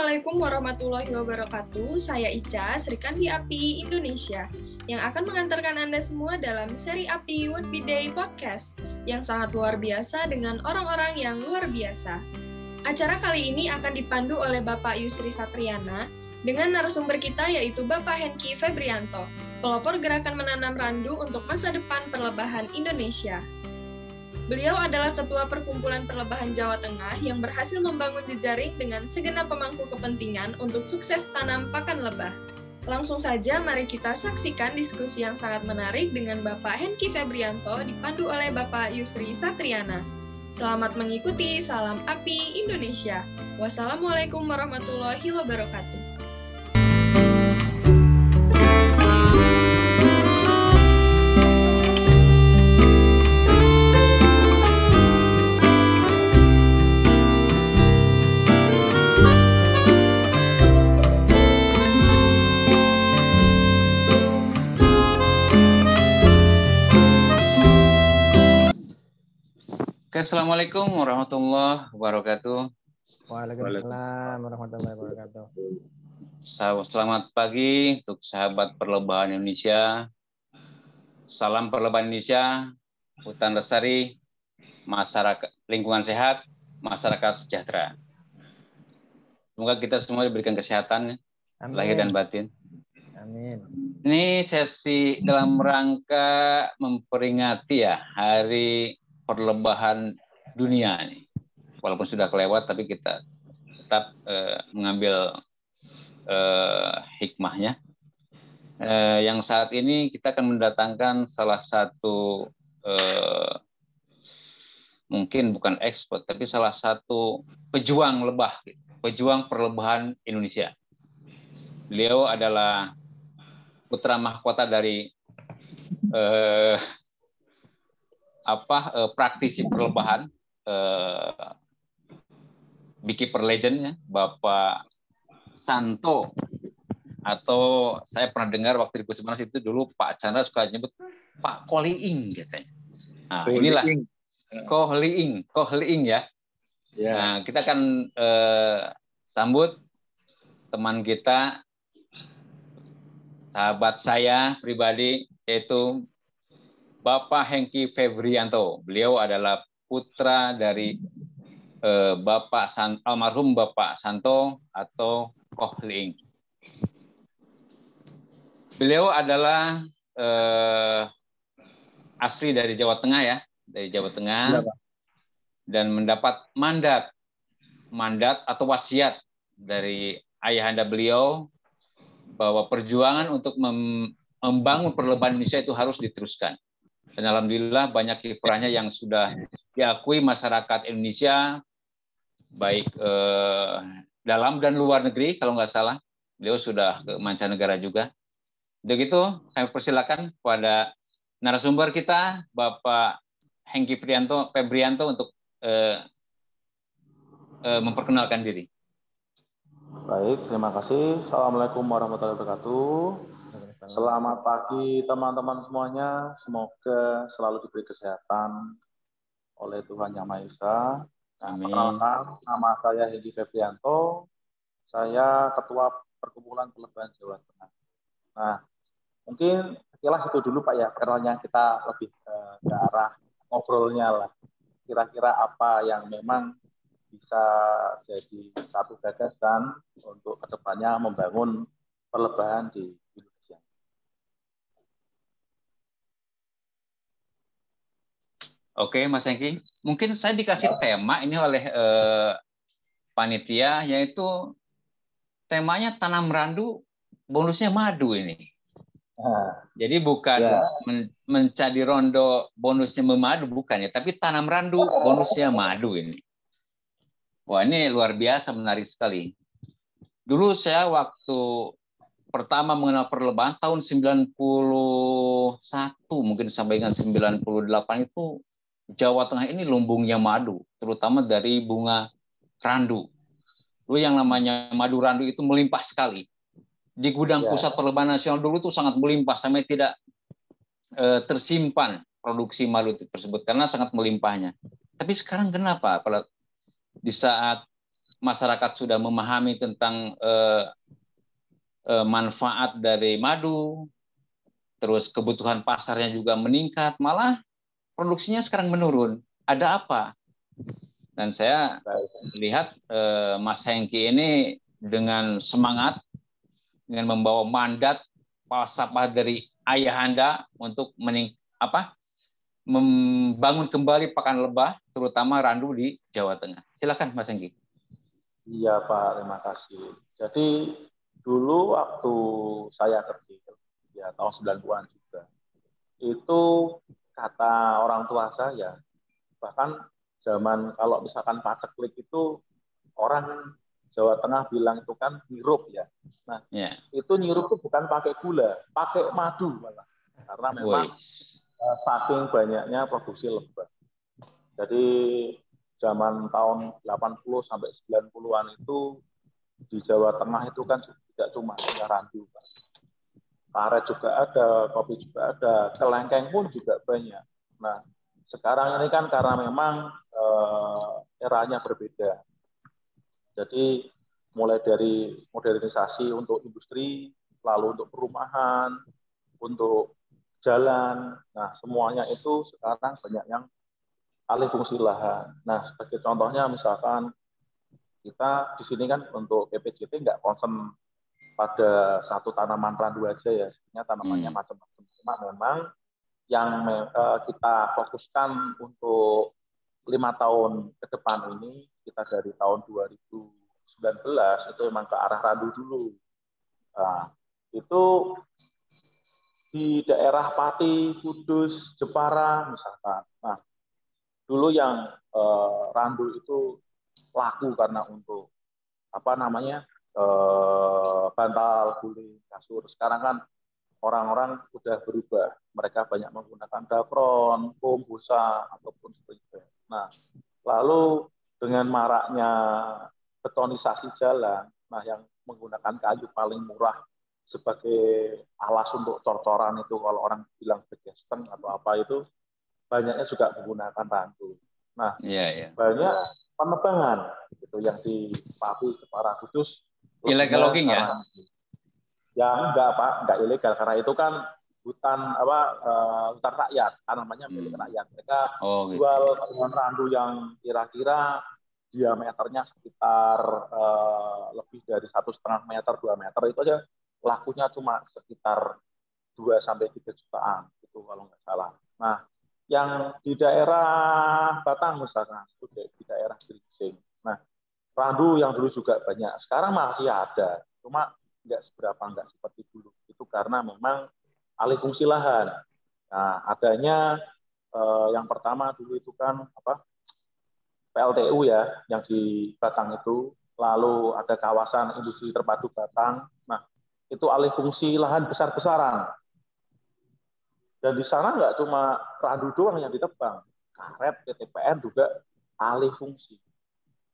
Assalamualaikum warahmatullahi wabarakatuh. Saya Ica, Serikandi API Indonesia, yang akan mengantarkan Anda semua dalam seri API Would Be Day Podcast, yang sangat luar biasa dengan orang-orang yang luar biasa. Acara kali ini akan dipandu oleh Bapak Yusri Satriana, dengan narasumber kita yaitu Bapak Hengki Febrianto, pelopor gerakan menanam randu untuk masa depan perlebahan Indonesia. Beliau adalah Ketua Perkumpulan Perlebahan Jawa Tengah yang berhasil membangun jejaring dengan segenap pemangku kepentingan untuk sukses tanam pakan lebah. Langsung saja mari kita saksikan diskusi yang sangat menarik dengan Bapak Hengki Febrianto dipandu oleh Bapak Yusri Satriana. Selamat mengikuti, salam API Indonesia. Wassalamualaikum warahmatullahi wabarakatuh. Assalamualaikum warahmatullahi wabarakatuh. Waalaikumsalam warahmatullahi wabarakatuh. Selamat pagi untuk sahabat perlebahan Indonesia. Salam perlebahan Indonesia, hutan lestari, masyarakat lingkungan sehat, masyarakat sejahtera. Semoga kita semua diberikan kesehatan, Amin. Lahir dan batin. Amin. Ini sesi dalam rangka memperingati Hari Perlebahan Dunia nih. Walaupun sudah kelewat, tapi kita tetap mengambil hikmahnya. Yang saat ini kita akan mendatangkan salah satu mungkin bukan ekspor, tapi salah satu pejuang lebah, pejuang perlebahan Indonesia. Beliau adalah putra mahkota dari praktisi perlebahan, beekeeper legend, Bapak Santo, atau saya pernah dengar waktu di Kusimanas itu dulu Pak Chandra suka nyebut Pak Kohliing katanya. Nah, inilah Kohliing ya. Nah, kita akan sambut teman kita, sahabat saya pribadi, yaitu Bapak Hengki Febrianto. Beliau adalah putra dari almarhum Bapak Santo atau Kohliing. Beliau adalah asli dari Jawa Tengah ya, dari Jawa Tengah, dan mendapat mandat atau wasiat dari ayahanda beliau bahwa perjuangan untuk membangun perlebahan Indonesia itu harus diteruskan. Dan alhamdulillah banyak kiprahnya yang sudah diakui masyarakat Indonesia, baik dalam dan luar negeri, kalau nggak salah. Beliau sudah ke mancanegara juga. Untuk itu, kami persilakan kepada narasumber kita, Bapak Hengki Febrianto untuk memperkenalkan diri. Baik, terima kasih. Assalamualaikum warahmatullahi wabarakatuh. Selamat pagi teman-teman semuanya. Semoga selalu diberi kesehatan oleh Tuhan Yang Maha Esa. Amin. Nama saya Hengki Febrianto. Saya Ketua Perkumpulan Perlebahan Jawa Tengah. Nah, mungkin sekilas itu dulu Pak ya, karena kita lebih ke arah ngobrolnya lah. Kira-kira apa yang memang bisa jadi satu gagasan untuk kedepannya membangun perlebahan di Indonesia. Oke, Mas Hengki. Mungkin saya dikasih tema ini oleh panitia, yaitu temanya tanam randu, bonusnya madu ini. Jadi bukan mencari rondo bonusnya memadu, bukan ya, tapi tanam randu bonusnya madu ini. Wah, ini luar biasa, menarik sekali. Dulu saya waktu pertama mengenal perlebahan tahun 91, mungkin sampai dengan 98 itu Jawa Tengah ini lumbungnya madu, terutama dari bunga randu. Dulu yang namanya madu randu itu melimpah sekali. Di gudang pusat perlebahan nasional dulu itu sangat melimpah, sampai tidak tersimpan produksi madu tersebut karena sangat melimpahnya. Tapi sekarang kenapa? Di saat masyarakat sudah memahami tentang manfaat dari madu, terus kebutuhan pasarnya juga meningkat, malah produksinya sekarang menurun. Ada apa? Dan saya lihat Mas Hengki ini dengan semangat, dengan membawa mandat falsafah dari ayahanda untuk membangun kembali Pakan Lebah, terutama Randu di Jawa Tengah. Silakan Mas Hengki. Iya Pak, terima kasih. Jadi dulu waktu saya kecil, ya tahun 90-an juga, itu kata orang tua saya, bahkan zaman kalau misalkan paceklik itu orang Jawa Tengah bilang itu kan nyirup ya. Nah, itu nyirup itu bukan pakai gula, pakai madu malah. Karena memang saking banyaknya produksi lebah. Jadi zaman tahun 80 sampai 90-an itu di Jawa Tengah itu kan tidak cuma randu, Pak. Karet juga ada, kopi juga ada, kelengkeng pun juga banyak. Nah, sekarang ini kan karena memang eranya berbeda. Jadi mulai dari modernisasi untuk industri, lalu untuk perumahan, untuk jalan. Nah, semuanya itu sekarang banyak yang alih fungsi lahan. Nah, sebagai contohnya misalkan kita di sini kan untuk PPJT nggak concern pada satu tanaman randu aja ya, sebenarnya tanamannya macam-macam. Cuma memang yang kita fokuskan untuk 5 tahun ke depan ini, kita dari tahun 2019 itu memang ke arah randu dulu. Nah, itu di daerah Pati, Kudus, Jepara misalkan. Nah, dulu yang randu itu laku karena untuk bantal, guling, kasur. Sekarang kan orang-orang sudah berubah. Mereka banyak menggunakan dapron, foam, busa, ataupun spring. Nah, lalu dengan maraknya betonisasi jalan, nah yang menggunakan kayu paling murah sebagai alas untuk cor-coran itu, kalau orang bilang begesteng atau apa itu, banyaknya juga menggunakan randu. Nah, banyak penebangan gitu yang di Pati, Jepara, Kudus. Illegal logging ya? Ya enggak Pak, enggak ilegal karena itu kan hutan hutan rakyat, tanamannya milik rakyat. Mereka jual dengan randu yang kira-kira diameternya sekitar lebih dari 1,5 meter, 2 meter, itu aja lakunya cuma sekitar 2-3 jutaan itu kalau nggak salah. Nah, yang di daerah Batang misalkan, itu di daerah Geringsing. Nah, randu yang dulu juga banyak, sekarang masih ada, cuma nggak seberapa, nggak seperti dulu. Itu karena memang alih fungsi lahan. Nah, adanya yang pertama dulu itu kan PLTU ya, yang di Batang itu, lalu ada kawasan industri terpadu Batang. Nah, itu alih fungsi lahan besar-besaran. Dan di sana nggak cuma randu doang yang ditebang, karet, PTPN juga alih fungsi.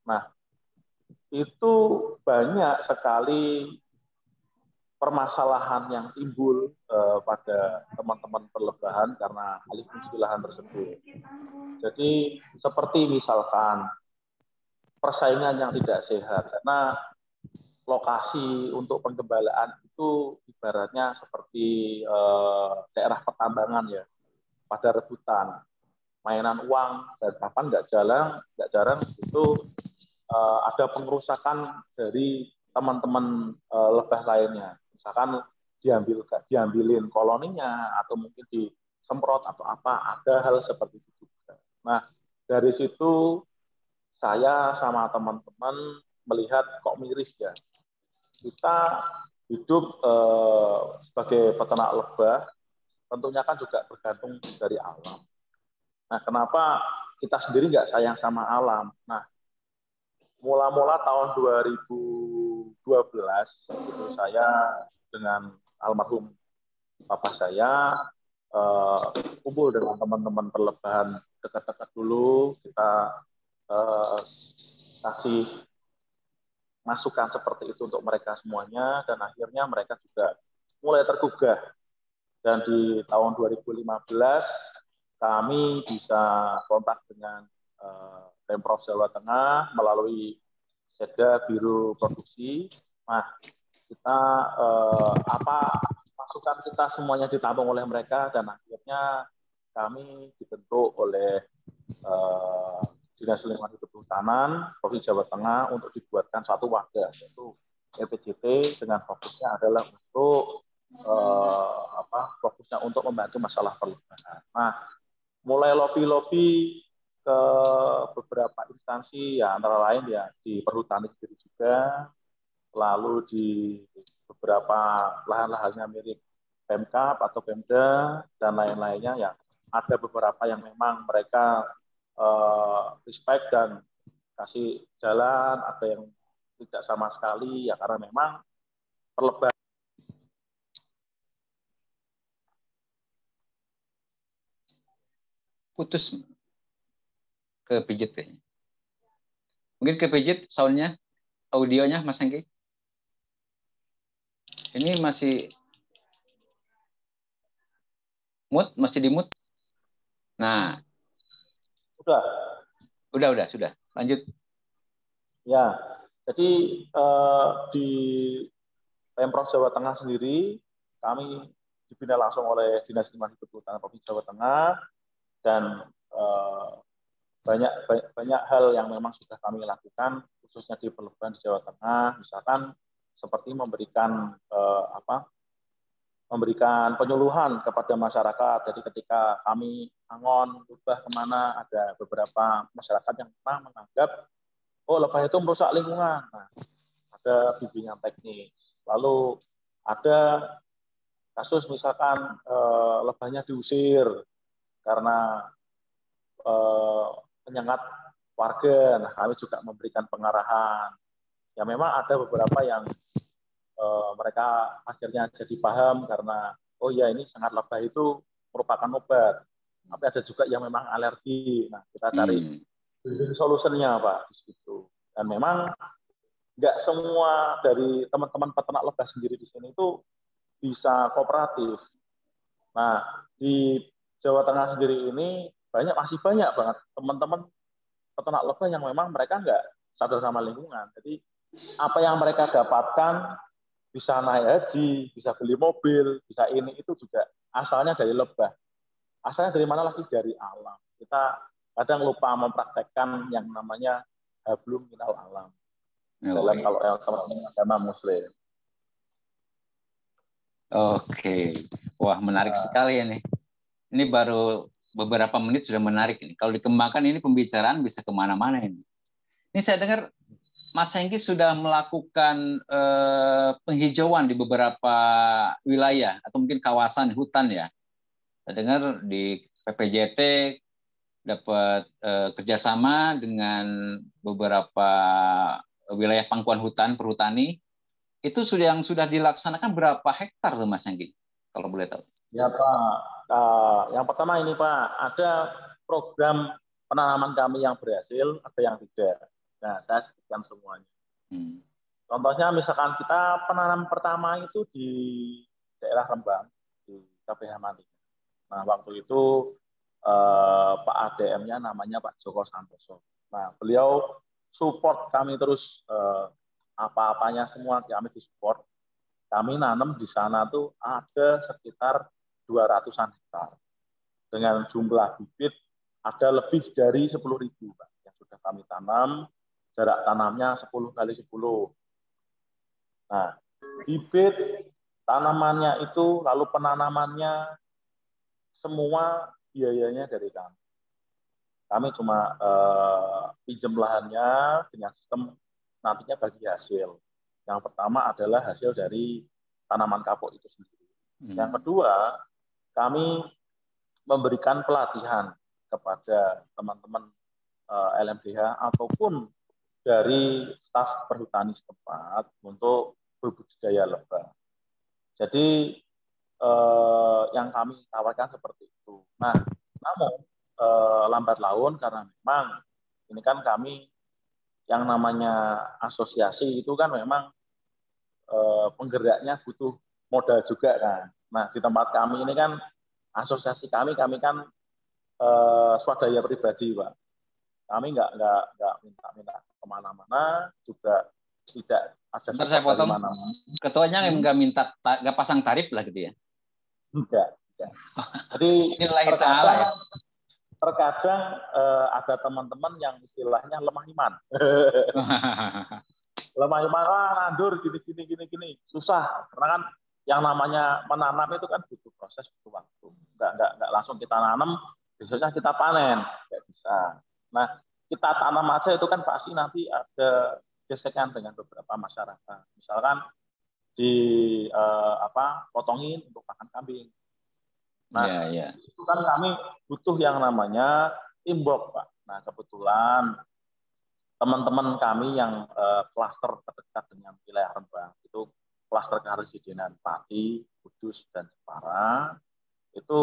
Nah, itu banyak sekali permasalahan yang timbul pada teman-teman perlebahan karena alih fungsi lahan tersebut. Jadi seperti misalkan persaingan yang tidak sehat, karena lokasi untuk penggembalaan itu ibaratnya seperti daerah pertambangan ya, pada rebutan, mainan uang, dan kapan nggak jarang itu ada pengerusakan dari teman-teman lebah lainnya. Misalkan diambilin koloninya atau mungkin disemprot atau apa, ada hal seperti itu juga. Nah, dari situ saya sama teman-teman melihat kok miris ya. Kita hidup sebagai peternak lebah, tentunya kan juga bergantung dari alam. Nah, kenapa kita sendiri nggak sayang sama alam? Nah, mula-mula tahun 2012 itu saya dengan almarhum papa saya kumpul dengan teman-teman perlebahan dekat-dekat dulu, kita kasih masukan seperti itu untuk mereka semuanya, dan akhirnya mereka juga mulai tergugah. Dan di tahun 2015 kami bisa kontak dengan Pemprov Jawa Tengah melalui Setda Biro Produksi. Nah, kita masukan kita semuanya ditampung oleh mereka dan akhirnya kami dibentuk oleh Dinas Lingkungan Hidup Kehutanan Provinsi Jawa Tengah untuk dibuatkan suatu wadah, yaitu LPJT dengan fokusnya adalah untuk fokusnya untuk membantu masalah perlebahan. Nah, mulai lobi-lobi ke beberapa instansi, ya antara lain ya di Perhutani sendiri juga, lalu di beberapa lahan-lahannya milik Pemkab atau Pemda dan lain-lainnya, ya ada beberapa yang memang mereka respect dan kasih jalan, ada yang tidak sama sekali, ya karena memang perlebahan. Putus ke pijit kayaknya. Mungkin ke pijit soundnya, audionya Mas Hengki. Ini masih mute, masih di mute. Nah, sudah. Lanjut. Ya, jadi di Pemprov Jawa Tengah sendiri kami dibina langsung oleh Dinas Lingkungan Hidup Kehutanan Provinsi Jawa Tengah dan banyak hal yang memang sudah kami lakukan khususnya di perlebahan di Jawa Tengah, misalkan seperti memberikan penyuluhan kepada masyarakat. Jadi ketika kami angon lebah kemana, ada beberapa masyarakat yang memang menganggap lebah itu merusak lingkungan. Nah, ada bimbingan teknis. Lalu ada kasus misalkan lebahnya diusir karena menyengat warga. Nah, kami juga memberikan pengarahan. Ya memang ada beberapa yang mereka akhirnya jadi paham karena ya ini sengat lebah itu merupakan obat. Tapi ada juga yang memang alergi. Nah, kita cari solusinya Pak di situ. Dan memang nggak semua dari teman-teman peternak lebah sendiri di sini itu bisa kooperatif. Nah, di Jawa Tengah sendiri ini masih banyak banget teman-teman peternak lebah yang memang mereka nggak sadar sama lingkungan. Jadi apa yang mereka dapatkan bisa naik haji, bisa beli mobil, bisa ini itu juga asalnya dari lebah. Asalnya dari mana lagi? Dari alam. Kita kadang lupa mempraktekkan yang namanya hablum minal alam. Dalam kalau teman-teman agama Muslim. Oke. Wah, menarik sekali ini. Ini baru beberapa menit sudah menarik ini. Kalau dikembangkan ini pembicaraan bisa kemana-mana ini. Ini saya dengar Mas Hengki sudah melakukan penghijauan di beberapa wilayah atau mungkin kawasan hutan ya. Saya dengar di PPJT dapat kerjasama dengan beberapa wilayah pangkuan hutan perhutani. Itu yang sudah dilaksanakan berapa hektar tuh Mas Hengki? Kalau boleh tahu. Ya Pak, yang pertama ini Pak, ada program penanaman kami yang berhasil, ada yang tidak. Nah, saya sebutkan semuanya. Contohnya misalkan kita penanam pertama itu di daerah Rembang, di KPH Manting. Nah, waktu itu Pak ADM-nya namanya Pak Joko Santoso. Nah, beliau support kami terus, apa-apanya semua kami disupport. Kami nanam di sana tuh ada sekitar 200-an hektar. Dengan jumlah bibit ada lebih dari 10.000 Pak, yang sudah kami tanam. Jarak tanamnya 10 kali 10. Nah, bibit tanamannya itu, lalu penanamannya, semua biayanya dari kami. Kami cuma pinjam lahannya dengan sistem nantinya bagi hasil. Yang pertama adalah hasil dari tanaman kapuk itu sendiri. Yang kedua, kami memberikan pelatihan kepada teman-teman LMDH ataupun dari staf perhutani setempat untuk berbudidaya lebah. Jadi yang kami tawarkan seperti itu. Nah, namun lambat laun karena memang ini kan kami yang namanya asosiasi itu kan memang penggeraknya butuh modal juga kan. Nah, di tempat kami ini kan asosiasi kami kan swadaya pribadi Pak. Kami nggak minta kemana-mana, juga tidak ada Sebentar saya potong. Ketuanya nggak minta, nggak pasang tarif lah gitu ya? Enggak. Jadi ini lahir ta'ala ya? Terkadang ada teman-teman yang istilahnya lemah iman. Lemah iman, nandur gini, susah. Karena kan yang namanya menanam itu kan butuh proses, butuh waktu. Enggak langsung kita nanam, besoknya kita panen, nggak bisa. Nah, kita tanam aja itu kan pasti nanti ada gesekan dengan beberapa masyarakat. Misalkan potongin untuk pakan kambing. Nah, itu kan kami butuh yang namanya teamwork, Pak. Nah, kebetulan teman-teman kami yang klaster terdekat dengan wilayah Rembang, itu klaster Karesidenan Pati, Kudus, dan Jepara, itu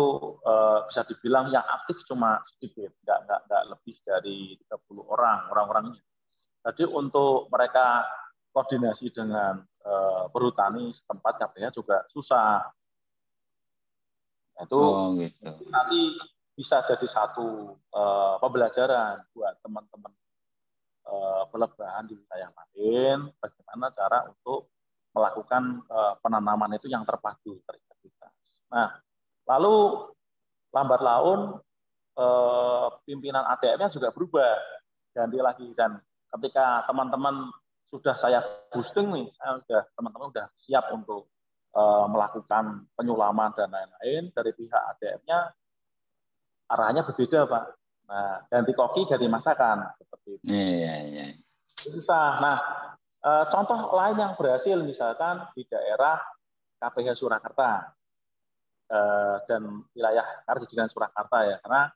bisa dibilang yang aktif cuma sedikit, nggak lebih dari 30 orang-orangnya. Jadi untuk mereka koordinasi dengan perhutani setempat KPH juga susah. Itu gitu. nanti bisa jadi satu pembelajaran buat teman-teman pelebahan di wilayah lain, bagaimana cara untuk melakukan penanaman itu yang terpadu, terintegritas. Nah, lalu lambat laun pimpinan ADM-nya juga berubah, ganti lagi, dan ketika teman-teman sudah saya boosting nih, teman-teman sudah siap untuk melakukan penyulaman dan lain-lain, dari pihak ADM-nya arahnya berbeda, Pak. Nah, ganti koki, ganti masakan, seperti itu. Iya. Susah. Nah, contoh lain yang berhasil misalkan di daerah KPH Surakarta dan wilayah Karesidenan Surakarta ya, karena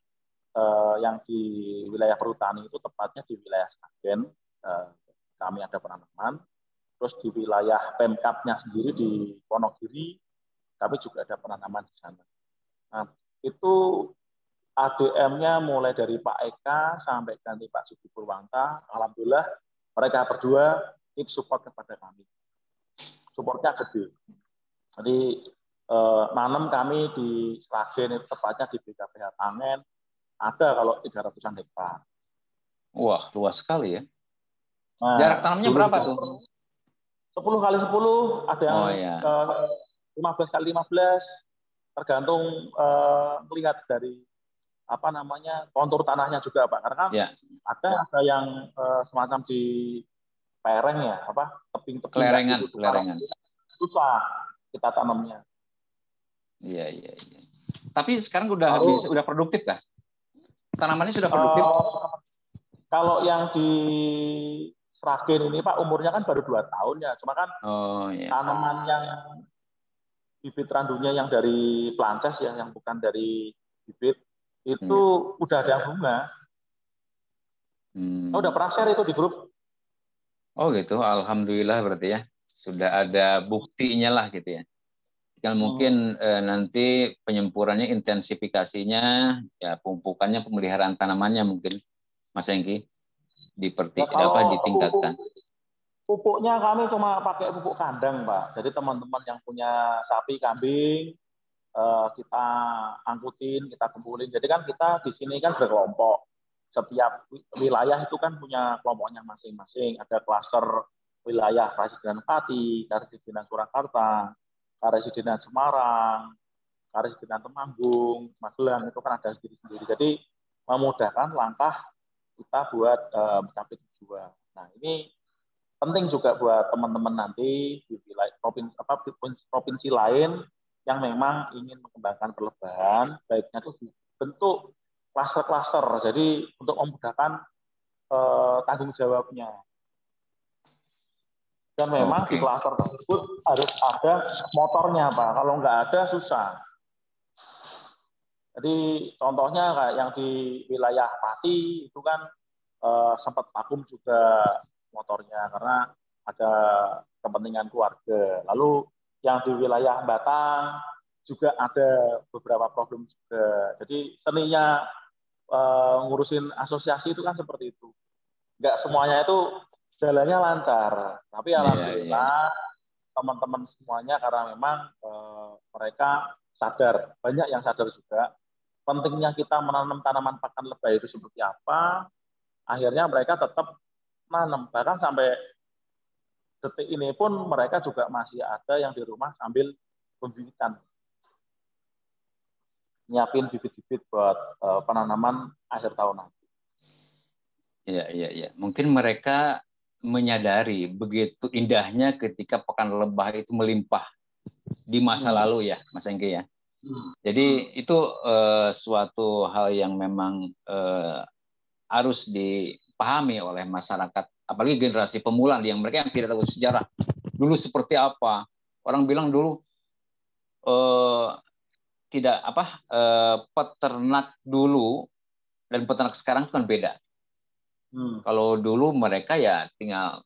yang di wilayah perhutani itu tepatnya di wilayah Sragen, kami ada penanaman. Terus di wilayah Pemkapnya sendiri di Wonogiri, kami juga ada penanaman di sana. Nah, itu ADM-nya mulai dari Pak Eka sampai ganti Pak Sudi Purwanta, alhamdulillah mereka berdua itu support kepada kami. Supportnya gede. Jadi nanam kami di Sragen itu tepatnya di BKPH Tangen, ada kalau 300-an hektar. Wah, luas sekali ya. Nah, jarak tanamnya berapa tuh? 10 kali 10, ada yang 15 kali 15, tergantung melihat dari kontur tanahnya juga, Pak. Karena kan ada yang semacam di lereng ya, tebing-tebing kelerengan. Susah kita tanamnya. Iya. Tapi sekarang udah produktif kah? Tanamannya sudah produktif? Kalau yang di Sragen ini, Pak, umurnya kan baru 2 tahun ya. Cuma kan tanaman yang bibit randunya yang dari Plances ya, yang bukan dari bibit, itu udah ada bunga. Udah pernah share itu di grup. Oh gitu, alhamdulillah berarti ya. Sudah ada buktinya lah gitu ya. Tinggal mungkin nanti penyempurannya, intensifikasinya, ya pemupukannya, pemeliharaan tanamannya mungkin, Mas Engki, ditingkatkan. Pupuknya kami cuma pakai pupuk kandang, Pak. Jadi teman-teman yang punya sapi, kambing, kita angkutin, kita kumpulin. Jadi kan kita di sini kan berkelompok. Setiap wilayah itu kan punya kelompoknya masing-masing. Ada klaster wilayah Karesidenan Pati, Karesidenan Surakarta, Karesidenan Semarang, Karesidenan Temanggung, Magelang, itu kan ada sendiri-sendiri. Jadi memudahkan langkah kita buat mencapai tujuan. Nah, ini penting juga buat teman-teman nanti di wilayah provinsi lain yang memang ingin mengembangkan perlebahan, baiknya itu dibentuk klaster-klaster. Jadi untuk memudahkan tanggung jawabnya. Dan memang di klaster tersebut harus ada motornya, Pak. Kalau nggak ada, susah. Jadi contohnya kayak yang di wilayah Pati itu kan sempat vakum juga motornya karena ada kepentingan keluarga. Lalu yang di wilayah Batang juga ada beberapa problem juga. Jadi seninya ngurusin asosiasi itu kan seperti itu. Nggak semuanya itu jalannya lancar. Tapi alhamdulillah teman-teman semuanya karena memang mereka sadar, banyak yang sadar juga pentingnya kita menanam tanaman pakan lebah itu seperti apa. Akhirnya mereka tetap nanam. Bahkan sampai detik ini pun mereka juga masih ada yang di rumah sambil pembibitan. Nyiapin bibit-bibit buat penanaman akhir tahun nanti. Iya. Mungkin mereka menyadari begitu indahnya ketika pekan lebah itu melimpah di masa lalu ya, Mas Engki ya. Jadi itu suatu hal yang memang harus dipahami oleh masyarakat, apalagi generasi pemula yang mereka yang tidak tahu sejarah dulu seperti apa. Orang bilang dulu tidak peternak dulu dan peternak sekarang kan beda. Kalau dulu mereka ya tinggal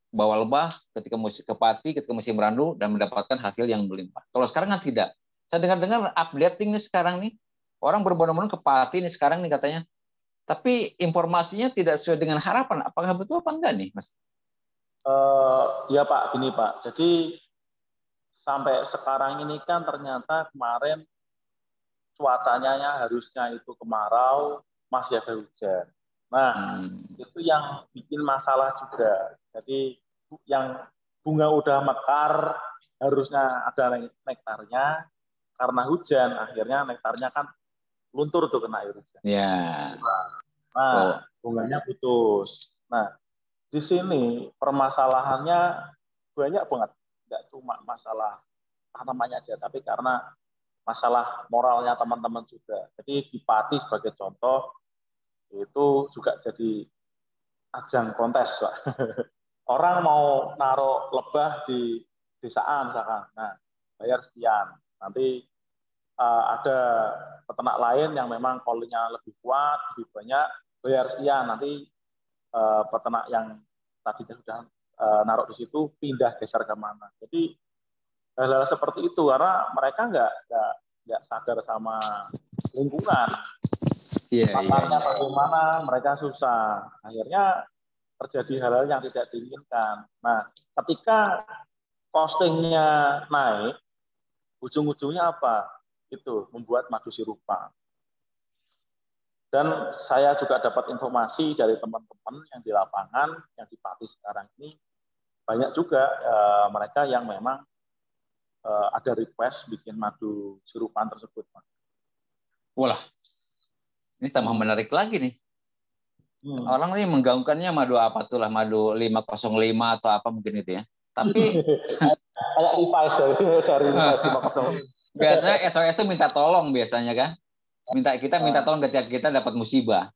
bawa lebah ketika musim kepati, ketika musim randu dan mendapatkan hasil yang melimpah. Kalau sekarang kan tidak. Saya dengar updating nih sekarang nih, orang berbondong-bondong kepati nih sekarang nih katanya. Tapi informasinya tidak sesuai dengan harapan. Apakah betul apa enggak nih, Mas? Ya Pak, gini Pak. Jadi sampai sekarang ini kan ternyata kemarin cuacanya harusnya itu kemarau, masih ada hujan. Nah, itu yang bikin masalah juga. Jadi yang bunga udah mekar, harusnya ada nektarnya, karena hujan, akhirnya nektarnya kan luntur tuh kena air hujan. Ya. Nah, bunganya putus. Nah, di sini permasalahannya banyak banget. Nggak cuma masalah tanamannya aja, tapi karena masalah moralnya teman-teman juga. Jadi di Pati sebagai contoh, itu juga jadi ajang kontes, Pak. Orang mau naruh lebah di desaan misalkan, nah bayar sekian. Nanti ada peternak lain yang memang koloninya lebih kuat, lebih banyak, bayar sekian. Nanti peternak yang tadinya sudah naruh di situ pindah geser ke mana. Jadi hal-hal seperti itu karena mereka nggak sadar sama lingkungan. Pakarnya bagaimana, mereka susah. Akhirnya terjadi hal-hal yang tidak diinginkan. Nah, ketika costingnya naik, ujung-ujungnya apa? Itu membuat madu sirupan. Dan saya juga dapat informasi dari teman-teman yang di lapangan, yang di Pati sekarang ini, banyak juga mereka yang memang ada request bikin madu sirupan tersebut. Walah, ini tambah menarik lagi nih. Orang ini menggaungkannya madu apa tuh lah, madu 505 atau apa mungkin itu ya. Tapi kayak revice dari 505. Biasanya SOS itu minta tolong biasanya kan. Minta tolong ketika kita dapat musibah.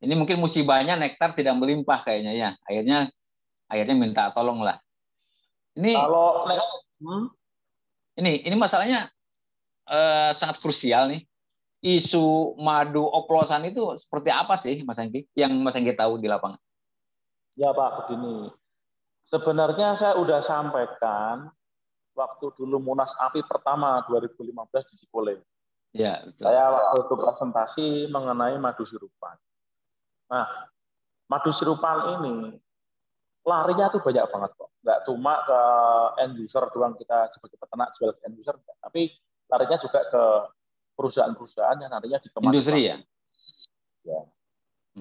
Ini mungkin musibahnya nektar tidak melimpah kayaknya ya. Akhirnya minta tolong lah. Ini masalahnya sangat krusial nih. Isu madu oplosan itu seperti apa sih, Mas Engki? Yang Mas Engki tahu di lapangan? Ya Pak, begini. Sebenarnya saya udah sampaikan waktu dulu Munas API pertama 2015 di Cikole. Ya, betul. Saya waktu itu presentasi mengenai madu sirupan. Nah, madu sirupan ini larinya tuh banyak banget kok. Nggak cuma ke end user doang kita sebagai peternak jual ke end user, tapi larinya juga ke perusahaan-perusahaan yang nantinya dikemas. Industri ya?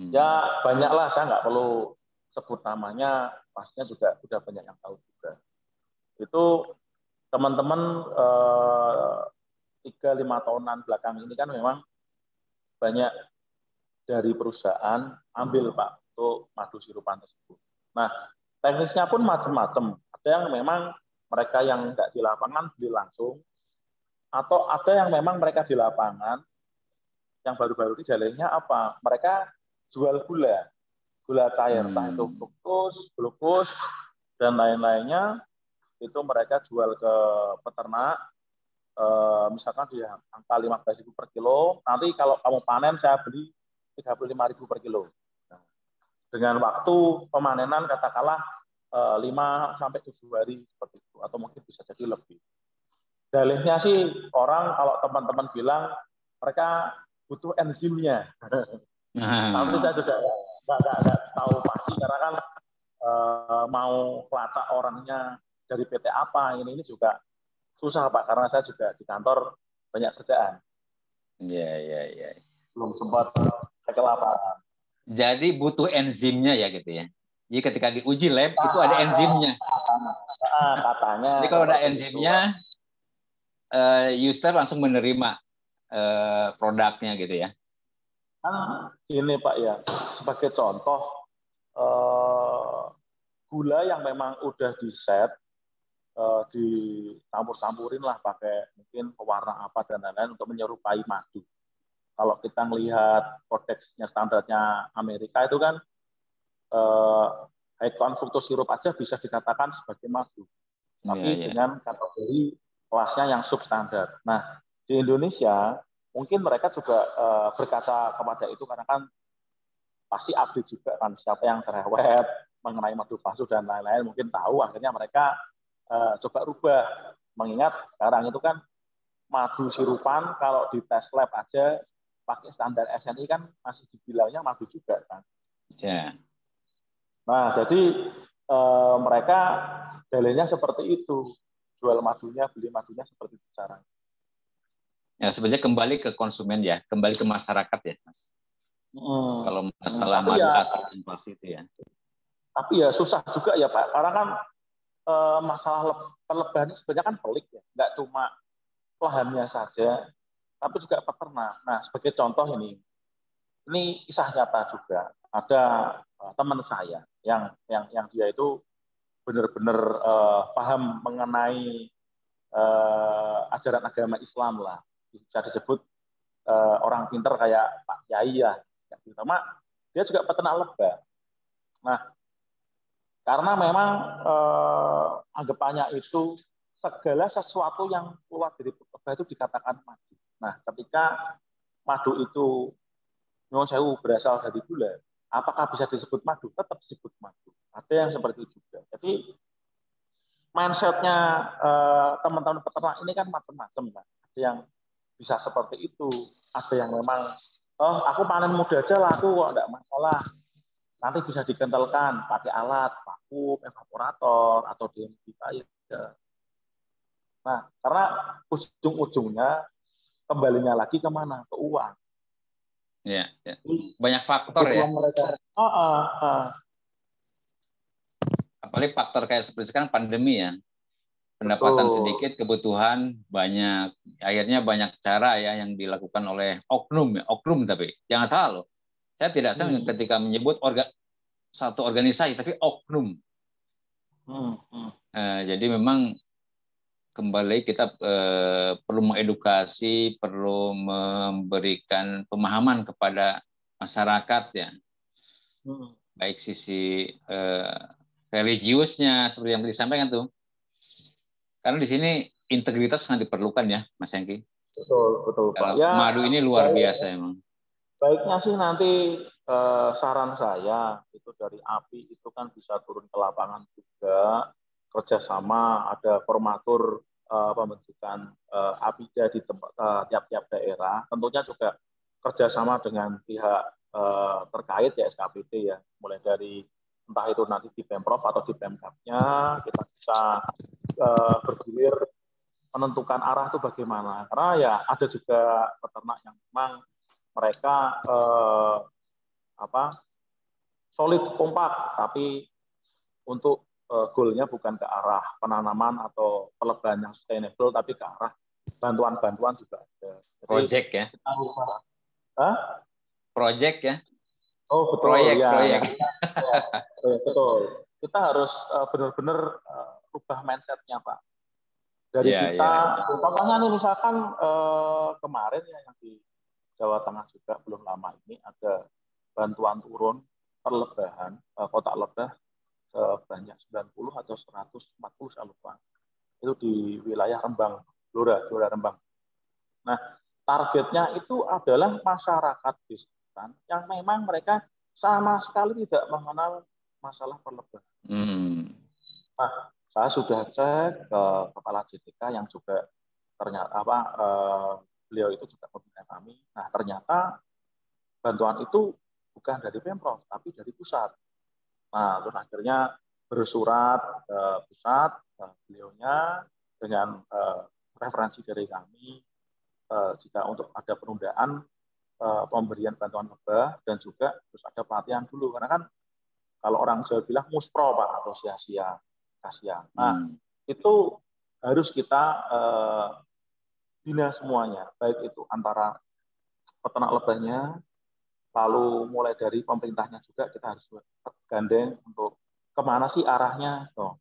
Ya banyaklah, saya nggak perlu sebut namanya, pastinya juga sudah banyak yang tahu juga. Itu teman-teman 3-5 tahunan belakang ini kan memang banyak dari perusahaan ambil Pak untuk madu sirupan tersebut. Nah, teknisnya pun macam-macam. Ada yang memang mereka yang nggak di lapangan beli langsung, atau ada yang memang mereka di lapangan, yang baru-baru ini jalannya apa? Mereka jual gula cair, entah itu fruktos, glukos, dan lain-lainnya, itu mereka jual ke peternak, misalkan di angka 15.000 per kilo, nanti kalau kamu panen saya beli 35.000 per kilo. Nah, dengan waktu pemanenan katakanlah 5-7 hari seperti itu, atau mungkin bisa jadi lebih. Dalihnya sih orang kalau teman-teman bilang mereka butuh enzimnya. Tapi saya juga nggak tahu pasti karena kan mau pelacak orangnya dari PT apa ini juga susah Pak, karena saya juga di kantor banyak kerjaan. Iya. Belum sempat ke lapangan. Jadi butuh enzimnya ya gitu ya. Jadi ketika diuji lab itu ada enzimnya. Katanya. Jadi kalau ada enzimnya, user langsung menerima produknya gitu ya. Kan ini Pak ya, sebagai contoh gula yang memang udah di set, dicampur-campurin lah pakai mungkin pewarna apa dan lain-lain untuk menyerupai madu. Kalau kita melihat kodeksnya standarnya Amerika itu kan high corn fructose sirup aja bisa dikatakan sebagai madu, tapi dengan kategori kelasnya yang substandar. Nah, di Indonesia mungkin mereka juga berkata kepada itu karena kan pasti update juga kan siapa yang cerewet mengenai madu palsu dan lain-lain mungkin tahu, akhirnya mereka coba rubah, mengingat sekarang itu kan madu sirupan kalau di tes lab aja pakai standar SNI kan masih dibilangnya madu juga kan. Ya. Nah, jadi mereka dalilnya seperti itu, jual madunya, beli madunya seperti itu caranya. Ya sebenarnya kembali ke konsumen ya, kembali ke masyarakat ya, Mas. Kalau masalah madu asli dan palsu itu ya. Tapi ya susah juga ya Pak, karena kan masalah perlebahan sebenarnya kan pelik ya, nggak cuma lahannya saja, tapi juga peternak. Nah, sebagai contoh ini kisah nyata juga. Ada teman saya yang dia itu benar-benar paham mengenai ajaran agama Islam lah, bisa disebut orang pinter kayak Pak Yai ya. Terutama dia juga peternak lebah. Nah, karena memang anggapannya itu segala sesuatu yang keluar dari lebah itu dikatakan madu. Nah, ketika madu itu nyuwun sewu berasal dari gula, apakah bisa disebut madu? Tetap disebut madu. Ada yang seperti itu juga. Jadi mindsetnya teman-teman peternak ini kan macam-macam, kan. Ada yang bisa seperti itu, ada yang memang, oh aku panen muda aja lah, aku kok enggak masalah. Nanti bisa dikentalkan pakai alat vakum, evaporator atau dehumidifier. Nah, karena ujung-ujungnya kembalinya lagi kemana? Ke uang. Ya, ya. Banyak faktor ya. Mereka. Apalagi faktor kayak seperti sekarang pandemi ya. Pendapatan sedikit, kebutuhan banyak. Akhirnya banyak cara ya yang dilakukan oleh oknum ya. Oknum tapi jangan salah loh. Saya tidak senang ketika menyebut satu organisasi tapi oknum. Jadi memang kembali kita perlu mengedukasi, perlu memberikan pemahaman kepada masyarakat ya, baik sisi religiusnya seperti yang tadi disampaikan tuh, karena di sini integritas sangat diperlukan ya, Mas Hengki. Betul Pak. Ya, madu ini luar biasa emang. Baiknya sih nanti saran saya itu dari API itu kan bisa turun ke lapangan juga, kerjasama ada formatur pembentukan APIDA di tiap-tiap daerah, tentunya juga kerjasama dengan pihak terkait ya SKPD ya, mulai dari entah itu nanti di Pemprov atau di Pemkabnya kita bisa bergulir menentukan arah itu bagaimana, karena ya ada juga peternak yang memang mereka solid kompak, tapi untuk goalnya bukan ke arah penanaman atau pelebahan yang sustainable, tapi ke arah bantuan-bantuan juga ada. Jadi, project ya? Project ya? Oh betul, proyek. Ya, betul. Kita harus benar-benar rubah mindsetnya Pak. Dari kita, contohnya nih misalkan kemarin ya yang di Jawa Tengah juga belum lama ini ada bantuan turun perlebahan kotak lebah sebanyak 90 atau 140 saya lupa. Itu di wilayah Rembang, Blora Rembang. Nah, targetnya itu adalah masyarakat di sekitar yang memang mereka sama sekali tidak mengenal masalah perlebahan. Nah, saya sudah cek ke kepala JTK yang juga ternyata beliau itu juga pembina kami. Nah, ternyata bantuan itu bukan dari Pemprov, tapi dari pusat. Nah, terus akhirnya bersurat ke pusat, beliaunya dengan referensi dari kami, jika untuk ada penundaan pemberian bantuan lebah dan juga terus ada pelatihan dulu. Karena kan kalau orang Jawa bilang muspro Pak, atau sia-sia, kasihan. Nah, itu harus kita bina semuanya, baik itu antara peternak lebahnya, lalu mulai dari pemerintahnya juga kita harus gandeng untuk kemana sih arahnya. Tuh.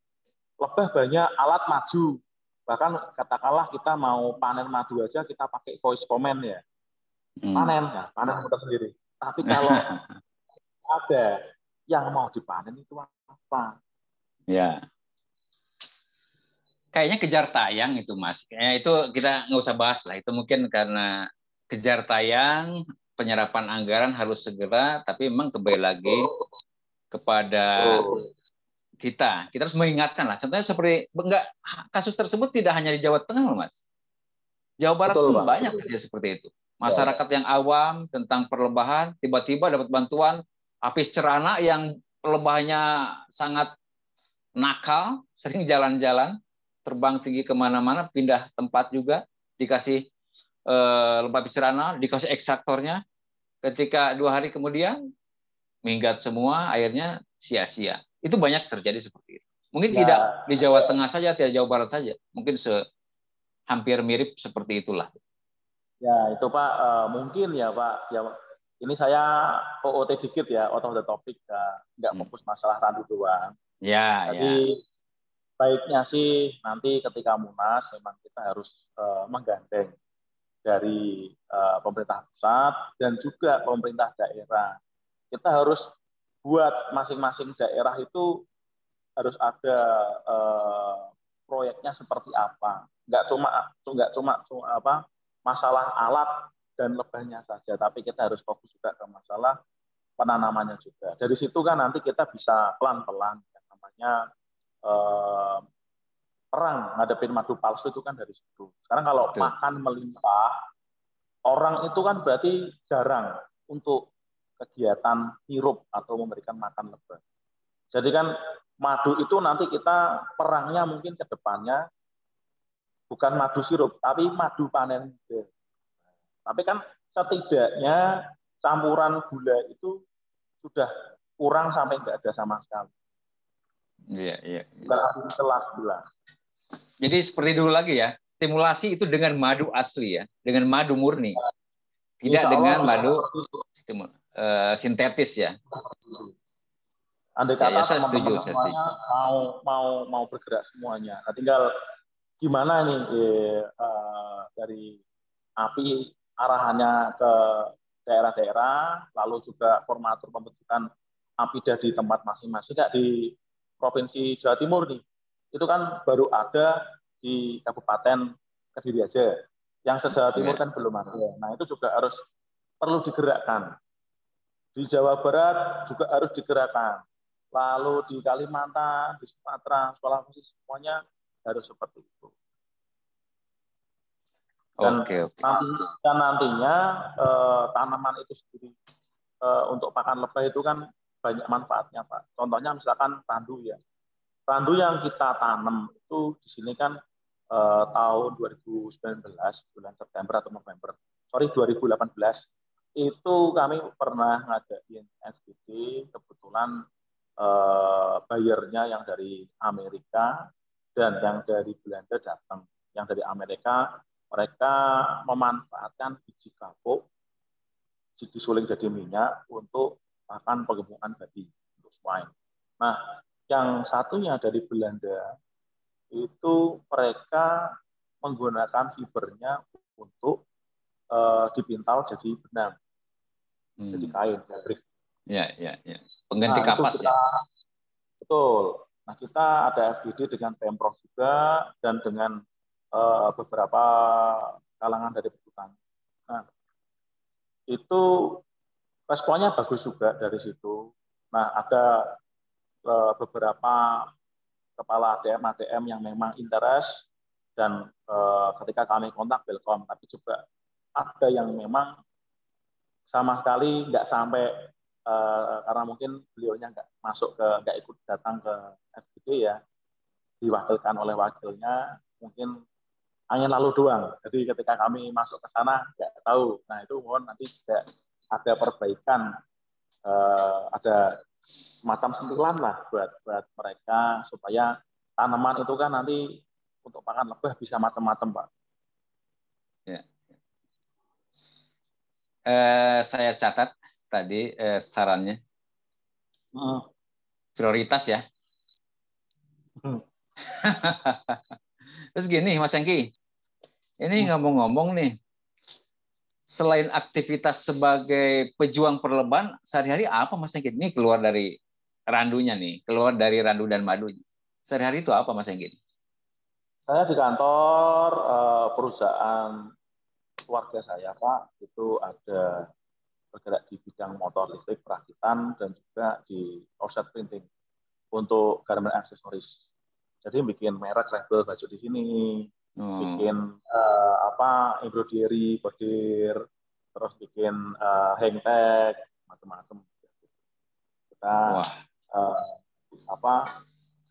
Lebah banyak alat maju, bahkan katakanlah kita mau panen madu aja kita pakai voice comment ya, panen mudah sendiri. Tapi kalau ada yang mau dipanen itu apa? Ya. Kayaknya kejar tayang itu Mas. Kayaknya itu kita nggak usah bahas lah. Itu mungkin karena kejar tayang, penyerapan anggaran harus segera, tapi memang kembali lagi kepada kita. Kita harus mengingatkan lah. Contohnya seperti enggak, kasus tersebut tidak hanya di Jawa Tengah loh Mas. Jawa Barat pun banyak terjadi seperti itu. Masyarakat yang awam tentang perlebahan tiba-tiba dapat bantuan apis cerana yang perlebahannya sangat nakal, sering jalan-jalan, terbang tinggi kemana-mana, pindah tempat juga, dikasih lebah apis cerana, dikasih ekstraktornya. Ketika 2 hari kemudian minggat semua, akhirnya sia-sia. Itu banyak terjadi seperti itu. Mungkin tidak di Jawa Tengah saja, tidak Jawa Barat saja. Mungkin hampir mirip seperti itulah. Ya, itu Pak, mungkin ya Pak. Ya, ini saya OOT dikit ya, out of the topic. Nggak fokus masalah randu doang. Ya, Jadi, baiknya sih nanti ketika Munas, memang kita harus menggandeng dari pemerintah pusat dan juga pemerintah daerah. Kita harus buat masing-masing daerah itu harus ada proyeknya seperti apa. Nggak cuma apa masalah alat dan lebahnya saja, tapi kita harus fokus juga ke masalah penanamannya juga. Dari situ kan nanti kita bisa pelan-pelan yang namanya perang ngadepin madu palsu itu kan dari situ. Sekarang kalau makan melimpah, orang itu kan berarti jarang untuk kegiatan hirup atau memberikan makan lebah. Jadi kan madu itu nanti kita perangnya mungkin ke depannya bukan madu sirup, tapi madu panen. Tapi kan setidaknya campuran gula itu sudah kurang sampai nggak ada sama sekali. Iya. Bukan kelas gula. Jadi seperti dulu lagi ya, stimulasi itu dengan madu asli ya, dengan madu murni, tidak dengan madu sintetis ya. Andai kata saya setuju. mau bergerak semuanya. Nah, tinggal gimana nih dari API arahannya ke daerah-daerah, lalu juga formatur pembentukan APIDA di tempat masing-masing, tidak di Provinsi Jawa Timur nih. Itu kan baru ada di Kabupaten Kediri aja. Yang se Jawa Timur kan belum ada. Nah, itu juga harus perlu digerakkan. Di Jawa Barat juga harus digerakkan. Lalu di Kalimantan, di Sumatera, Sulawesi, semuanya harus seperti itu. Dan nantinya tanaman itu sendiri untuk pakan lebah itu kan banyak manfaatnya, Pak. Contohnya misalkan randu ya. Randu yang kita tanam itu di sini kan tahun 2019 bulan September atau November. 2018 itu kami pernah ngadain SBD, kebetulan bayarnya yang dari Amerika dan yang dari Belanda datang. Yang dari Amerika mereka memanfaatkan biji kapuk, biji suling jadi minyak untuk pakan penggemukan babi untuk swine. Nah, yang satunya dari Belanda itu mereka menggunakan fibernya untuk dipintal jadi benang, jadi kain, fabric. Ya. Pengganti kapas ya. Betul. Nah, kita ada FGD dengan Pemprov juga dan dengan beberapa kalangan dari petani. Nah, itu responnya bagus juga dari situ. Nah, ada beberapa kepala ADM yang memang interest dan ketika kami kontak welcome, tapi juga ada yang memang sama sekali nggak sampai karena mungkin beliaunya nggak ikut datang ke FGD ya, diwakilkan oleh wakilnya, mungkin angin lalu doang. Jadi ketika kami masuk ke sana nggak tahu. Nah, itu mohon nanti juga ada perbaikan, ada semacam sentilan lah buat mereka supaya tanaman itu kan nanti untuk pakan lebah bisa macam-macam, Pak. Ya. Saya catat tadi sarannya. Prioritas ya. Terus gini, Mas Engki. Ini ngomong-ngomong nih, selain aktivitas sebagai pejuang perlebahan, sehari-hari apa Mas Engki? Ini keluar dari randunya nih, keluar dari randu dan madu. Sehari-hari itu apa Mas Engki? Saya di kantor perusahaan keluarga saya, Pak, itu ada bergerak di bidang motor listrik, perakitan, dan juga di offset printing untuk garment aksesoris. Jadi bikin merek label baju di sini, bikin embroidery, bordir, terus bikin hang tag, macam-macam. Kita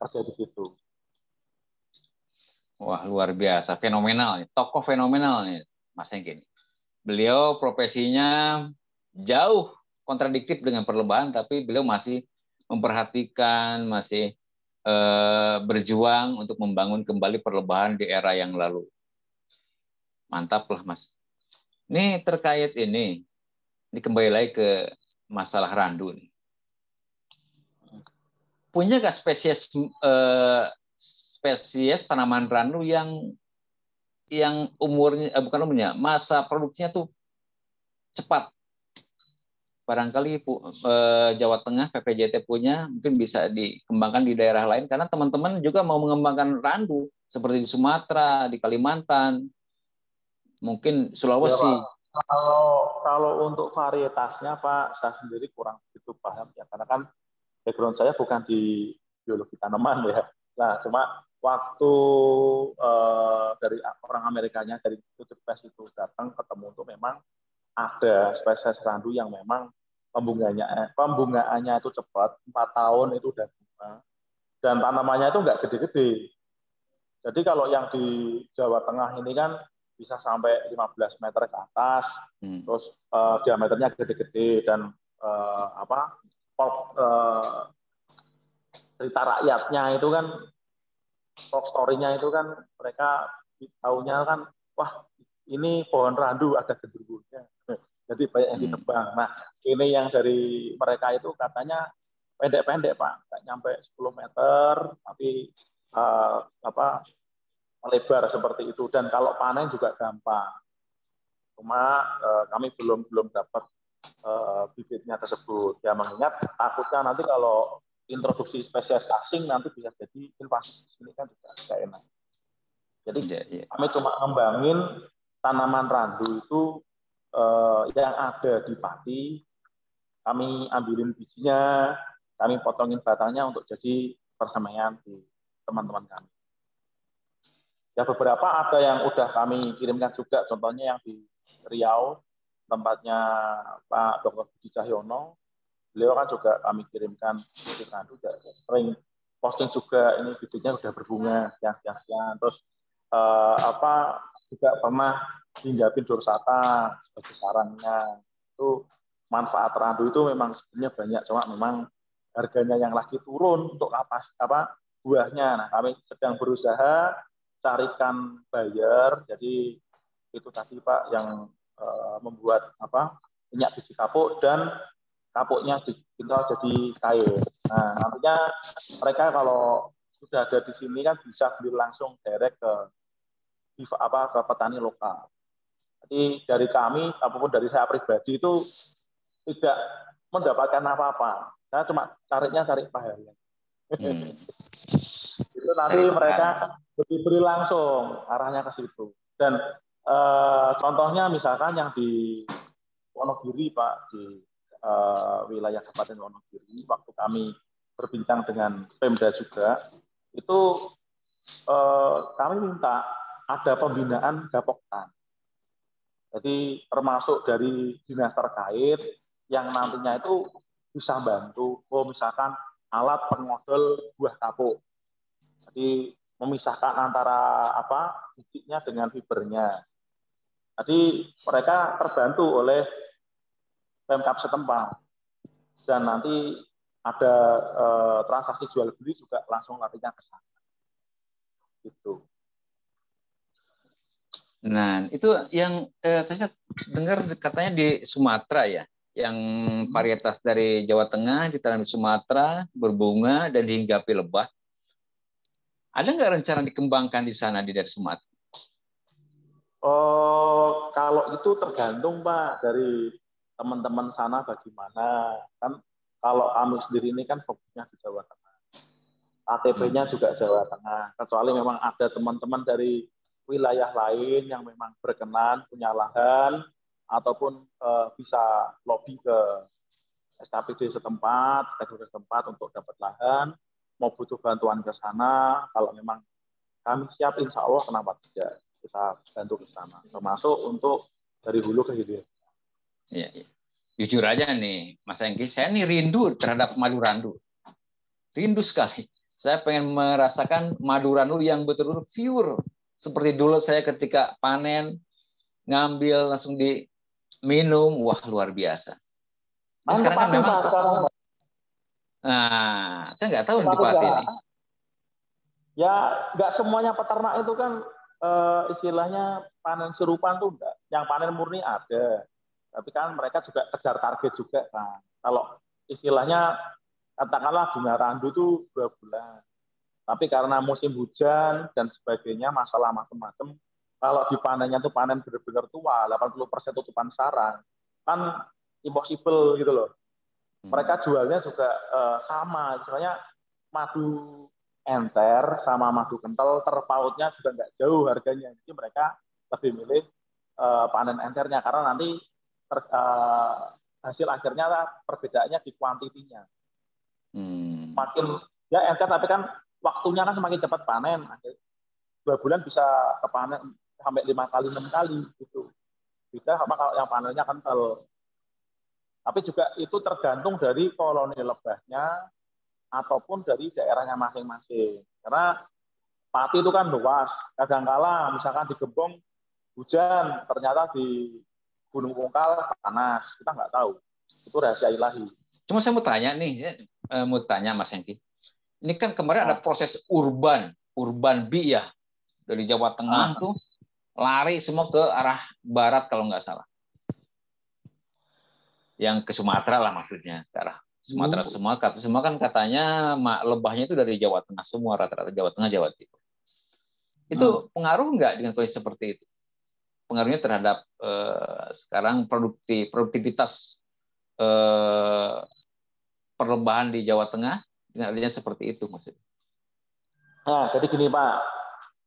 kerja di situ. Wah, luar biasa, fenomenal, tokoh fenomenal nih Mas Engki. Beliau profesinya jauh kontradiktif dengan perlebahan, tapi beliau masih memperhatikan, masih berjuang untuk membangun kembali perlebahan di era yang lalu. Mantap lah Mas. Ini terkait ini kembali lagi ke masalah randu nih. Punya nggak spesies tanaman randu yang umurnya masa produksinya tuh cepat? Barangkali Jawa Tengah PPJT punya, mungkin bisa dikembangkan di daerah lain, karena teman-teman juga mau mengembangkan randu seperti di Sumatera, di Kalimantan, mungkin Sulawesi. Ya, kalau untuk varietasnya Pak, saya sendiri kurang begitu paham ya, karena kan background saya bukan di biologi tanaman ya. Nah, cuma waktu dari orang Amerikanya, dari Institute Pest itu datang ketemu tuh memang ada spesies randu yang memang pembungaannya itu cepat, 4 tahun itu udah bunga, dan tanamannya itu nggak gede-gede. Jadi kalau yang di Jawa Tengah ini kan bisa sampai 15 meter ke atas, terus diameternya gede-gede, dan cerita rakyatnya itu kan, talk story-nya itu kan mereka tahunya kan, wah ini pohon randu ada genderuwonya. Jadi banyak yang ditebang. Nah, ini yang dari mereka itu katanya pendek-pendek Pak, nggak nyampe 10 meter, tapi lebar seperti itu. Dan kalau panen juga gampang. Cuma kami belum dapat bibitnya tersebut. Ya mengingat takutnya nanti kalau introduksi spesies asing nanti bisa jadi invasi ini kan juga tidak enak. Jadi kami cuma ngembangin tanaman randu itu yang ada di Pati, kami ambilin bijinya, kami potongin batangnya untuk jadi persemaian di teman-teman kami. Ya beberapa ada yang udah kami kirimkan juga, contohnya yang di Riau, tempatnya Pak Dr. Budi Cahyono, beliau kan juga kami kirimkan bibit randu, sering posting juga, ini bibitnya udah berbunga, sekian-sekian. Terus juga pernah hinggapin dorsata sebagai sarannya. Itu manfaat randu itu memang sebenarnya banyak, cuma memang harganya yang lagi turun untuk buahnya. Nah, kami sedang berusaha carikan buyer. Jadi itu tadi Pak yang membuat minyak biji kapuk, dan kapuknya dijual jadi kain. Nah, nantinya mereka kalau sudah ada di sini kan bisa beli langsung direct ke petani lokal. Jadi dari kami ataupun dari saya pribadi itu tidak mendapatkan apa-apa. Saya cuma cari pahala. Itu nanti mereka beri langsung arahnya ke situ. Dan contohnya misalkan yang di Wonogiri Pak, di wilayah Kabupaten Wonogiri, waktu kami berbincang dengan Pemda juga, itu kami minta ada pembinaan gapoktan. Jadi termasuk dari dinas terkait yang nantinya itu bisa bantu, misalkan alat pengodol buah kapuk. Jadi memisahkan antara bijinya dengan fibernya. Jadi mereka terbantu oleh Pemkab setempat. Dan nanti ada transaksi jual beli juga langsung larinya ke sana. Gitu. Nah, itu yang saya dengar katanya di Sumatera ya, yang varietas dari Jawa Tengah ditanam di Sumatera, berbunga dan dihinggapi lebah. Ada nggak rencana dikembangkan di sana di daerah Sumatera? Oh, kalau itu tergantung Pak dari teman-teman sana bagaimana. Kan kalau kami sendiri ini kan fokusnya di Jawa Tengah. ATP-nya juga Jawa Tengah. Kecuali memang ada teman-teman dari wilayah lain yang memang berkenan punya lahan ataupun bisa lobby ke SKPD setempat, SKPD setempat untuk dapat lahan, mau butuh bantuan ke sana, kalau memang kami siap, insya Allah kenapa tidak kita bantu ke sana, termasuk untuk dari hulu ke hilir. Ya, ya. Jujur aja nih, Mas Engki, saya nih rindu terhadap madu randu, rindu sekali. Saya pengen merasakan madu randu yang betul-betul pure, seperti dulu saya ketika panen ngambil langsung diminum, wah luar biasa. Nah, sekarang kan memang, nah saya nggak tahu di Pati ini. Ya, nggak semuanya peternak itu kan istilahnya panen sirupan tuh enggak. Yang panen murni ada. Tapi kan mereka juga kejar target juga kan. Kalau istilahnya katakanlah bunga randu itu 2 bulan. Tapi karena musim hujan dan sebagainya, masalah macam-macam, kalau dipanennya tuh panen benar-benar tua, 80% tutupan sarang, kan impossible gitu loh. Mereka jualnya juga sama, istilahnya madu encer sama madu kental terpautnya juga nggak jauh harganya. Jadi mereka lebih milih panen encernya karena nanti hasil akhirnya perbedaannya di kuantitinya. Makin ya encer tapi kan waktunya kan semakin cepat panen. 2 bulan bisa kepanen sampai 5 kali 6 kali gitu. Bisa sama kalau yang panennya kental. Tapi juga itu tergantung dari koloni lebahnya ataupun dari daerahnya masing-masing. Karena Pati itu kan luas. Kadangkala misalkan di Gembong hujan, ternyata di Gunung Pungkal panas. Kita nggak tahu. Itu rahasia ilahi. Cuma saya mau tanya nih, mau tanya Mas Hengki. Ini kan kemarin ada proses urban B ya. Dari Jawa Tengah tuh lari semua ke arah barat kalau nggak salah. Yang ke Sumatera lah maksudnya, ke arah Sumatera semua kan katanya lebahnya itu dari Jawa Tengah semua, rata-rata Jawa Tengah, Jawa Timur. Itu pengaruh nggak dengan kondisi seperti itu? Pengaruhnya terhadap sekarang produktivitas perlebahan di Jawa Tengah dengan adanya seperti itu maksudnya. Nah, jadi gini Pak,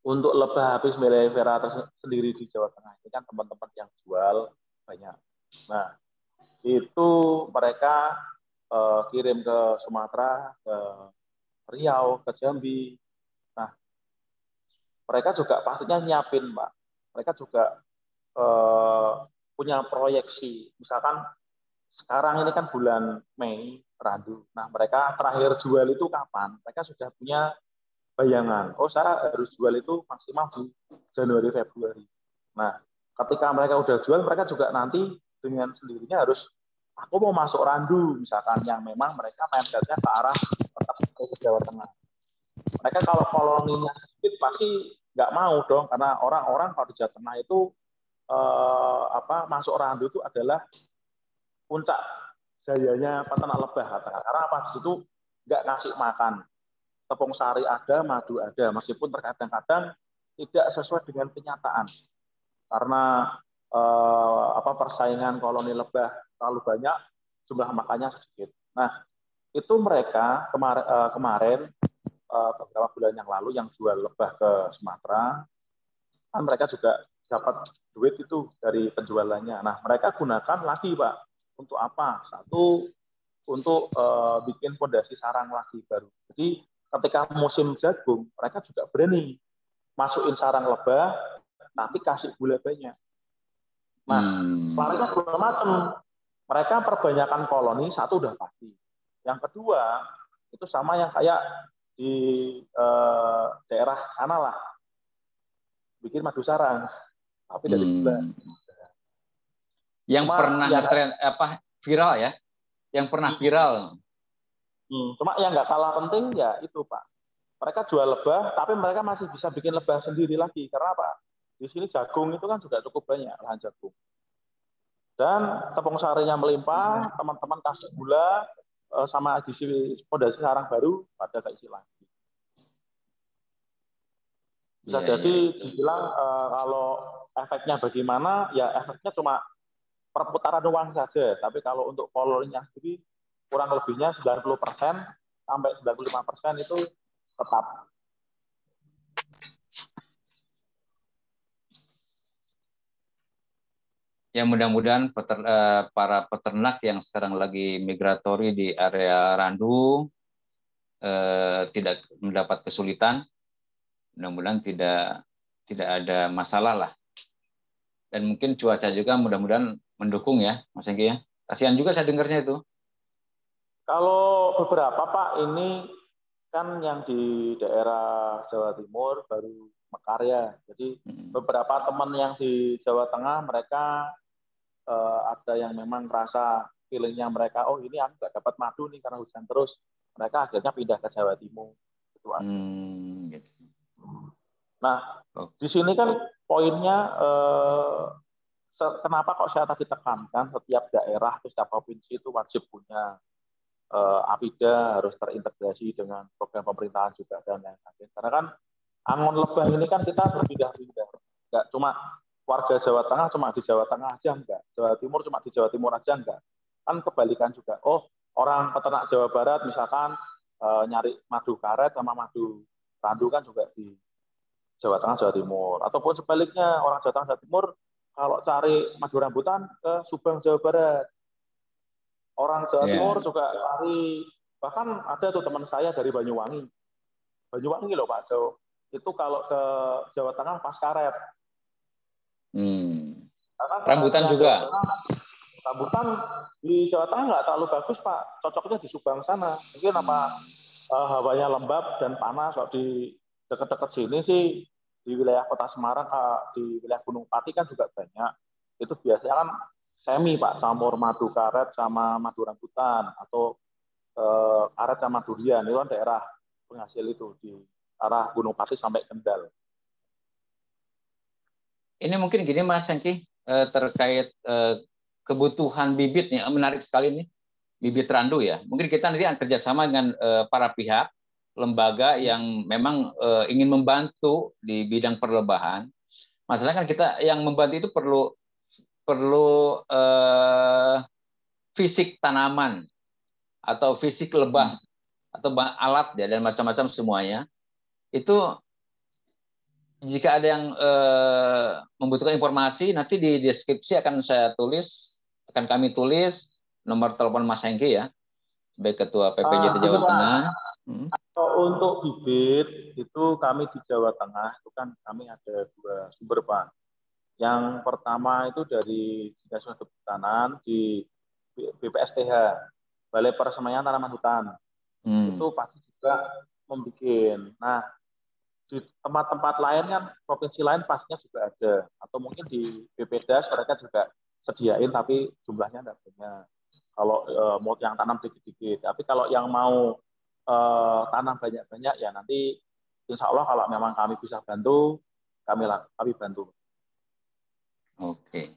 untuk lebah habis mellifera sendiri di Jawa Tengah ini kan teman-teman yang jual banyak. Nah, itu mereka kirim ke Sumatera, ke Riau, ke Jambi. Nah, mereka juga pastinya nyiapin, Pak. Mereka juga punya proyeksi. Misalkan sekarang ini kan bulan Mei, randu. Nah, mereka terakhir jual itu kapan? Mereka sudah punya bayangan. Oh, saya harus jual itu maksimal di Januari, Februari. Nah, ketika mereka udah jual, mereka juga nanti dengan sendirinya harus aku mau masuk randu, misalkan yang memang mereka mindsetnya ke arah tetap ke Jawa Tengah. Mereka kalau koloninya sedikit pasti nggak mau dong, karena orang-orang kalau di Jawa Tengah itu masuk randu itu adalah puncak jayanya peternak lebah. Karena apa? Di situ nggak ngasih makan. Tepung sari ada, madu ada, meskipun terkadang-kadang tidak sesuai dengan kenyataan. Karena persaingan koloni lebah terlalu banyak, jumlah makannya sedikit. Nah, itu mereka kemarin beberapa bulan yang lalu yang jual lebah ke Sumatera, kan mereka juga dapat duit itu dari penjualannya. Nah, mereka gunakan lagi, Pak. Untuk apa? Satu, untuk bikin fondasi sarang lagi baru. Jadi, ketika musim jagung, mereka juga berani masukin sarang lebah, tapi kasih gula banyak. Nah, larinya dua macam. Mereka perbanyakan koloni, satu udah pasti. Yang kedua, itu sama yang kayak di daerah sana lah. Bikin madu sarang. Tapi dari gula. Yang pernah ngetren viral ya? Yang pernah viral. Cuma yang nggak kalah penting ya itu Pak. Mereka jual lebah, tapi mereka masih bisa bikin lebah sendiri lagi. Karena apa? Di sini jagung itu kan juga cukup banyak, lahan jagung. Dan tepung sarinya melimpah, teman-teman kasih gula, sama edisi fondasi sarang baru, pada keisi lagi. Bisa jadi dibilang kalau efeknya bagaimana, ya efeknya cuma perputaran uang saja. Tapi kalau untuk followernya sendiri, kurang lebihnya 90% sampai 95% itu tetap. Ya mudah-mudahan para peternak yang sekarang lagi migratori di area Randu tidak mendapat kesulitan. Mudah-mudahan tidak ada masalah lah. Dan mungkin cuaca juga mudah-mudahan mendukung ya, Mas Engki ya. Kasihan juga saya dengarnya itu. Kalau beberapa Pak, ini kan yang di daerah Jawa Timur baru mekar ya. Jadi beberapa teman yang di Jawa Tengah mereka ada yang memang merasa feelingnya mereka, oh ini aku nggak dapat madu nih karena hujan terus. Mereka akhirnya pindah ke Jawa Timur. Gitu. Gitu. Nah, di sini kan poinnya kenapa kok saya tadi tekankan setiap daerah, setiap provinsi itu wajib punya APIDA, harus terintegrasi dengan program pemerintahan juga dan lain-lain. Karena kan angon lebah ini kan kita berpindah-pindah. Enggak cuma warga Jawa Tengah cuma di Jawa Tengah aja enggak. Jawa Timur cuma di Jawa Timur aja enggak. Kan kebalikan juga. Oh, orang peternak Jawa Barat misalkan nyari madu karet sama madu randu kan juga di Jawa Tengah, Jawa Timur. Ataupun sebaliknya, orang Jawa Tengah, Jawa Timur, kalau cari madu rambutan ke Subang, Jawa Barat. Orang Jawa Timur juga cari, bahkan ada tuh teman saya dari Banyuwangi. Banyuwangi loh Pak Jo. Itu kalau ke Jawa Tengah pas karet. Rambutan juga? Rambutan di Jawa Tengah nggak terlalu bagus Pak. Cocoknya di Subang sana. Mungkin apa hawanya lembab dan panas. Kalau di dekat-dekat sini sih, di wilayah Kota Semarang, di wilayah Gunung Pati kan juga banyak. Itu biasanya kan semi Pak, campur madu karet sama madu rambutan atau karet sama durian. Itu kan daerah penghasil itu di arah Gunung Pati sampai Kendal. Ini mungkin gini Mas Engki, terkait kebutuhan bibit nih, menarik sekali nih, bibit randu ya. Mungkin kita nanti akan kerjasama dengan para pihak, lembaga yang memang ingin membantu di bidang perlebahan. Masalahnya kan kita yang membantu itu perlu fisik tanaman atau fisik lebah atau alat ya dan macam-macam semuanya. Itu jika ada yang membutuhkan informasi, nanti di deskripsi akan kami tulis nomor telepon Mas Engki ya, sebagai Ketua PPJT Jawa Tengah. Untuk bibit itu kami di Jawa Tengah itu kan kami ada 2 sumber Pak. Yang pertama itu dari Dinas Perhutanan di BPSTH, Balai Persemaian Tanaman Hutan. Itu pasti juga membuat. Nah, di tempat-tempat lain kan, provinsi lain pastinya juga ada. Atau mungkin di BPDAS mereka juga sediain, tapi jumlahnya tidak banyak. Kalau mau yang tanam dikit-dikit. Tapi kalau yang mau tanam banyak-banyak, ya nanti insya Allah kalau memang kami bisa bantu, kami bantu. Oke.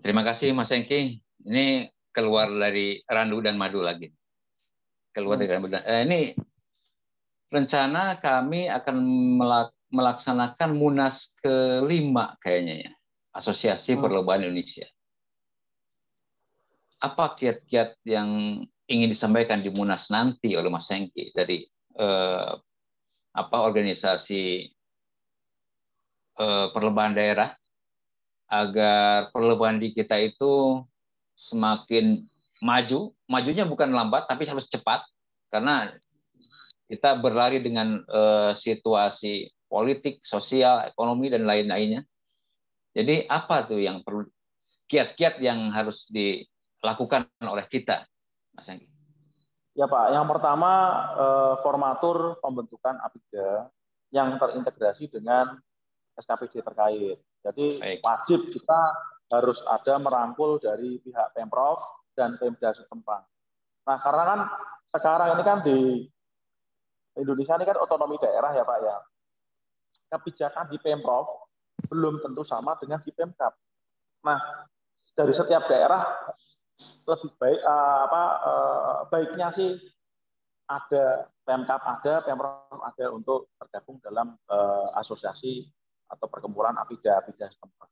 Terima kasih Mas Engki. Ini keluar dari randu dan madu lagi. Keluar dari randu dan ini rencana kami akan melaksanakan Munas ke-5 kayaknya ya, Asosiasi Perlobahan Indonesia. Apa kiat-kiat yang ingin disampaikan di Munas nanti oleh Mas Engki dari organisasi perlobahan daerah agar perlobahan di kita itu semakin maju. Majunya bukan lambat tapi harus cepat karena kita berlari dengan situasi politik, sosial, ekonomi, dan lain-lainnya. Jadi apa tuh yang perlu, kiat-kiat yang harus dilakukan oleh kita, Mas Engki? Ya Pak, yang pertama formatur pembentukan APIDA yang terintegrasi dengan SKPD terkait. Jadi wajib kita harus ada merangkul dari pihak Pemprov dan Pemda setempat. Nah, karena kan sekarang ini kan di Indonesia ini kan otonomi daerah ya Pak ya. Kebijakan di Pemprov belum tentu sama dengan di Pemkab. Nah, dari setiap daerah lebih baik baiknya sih ada Pemkab ada, Pemprov ada untuk tergabung dalam asosiasi atau perkumpulan APIDA setempat.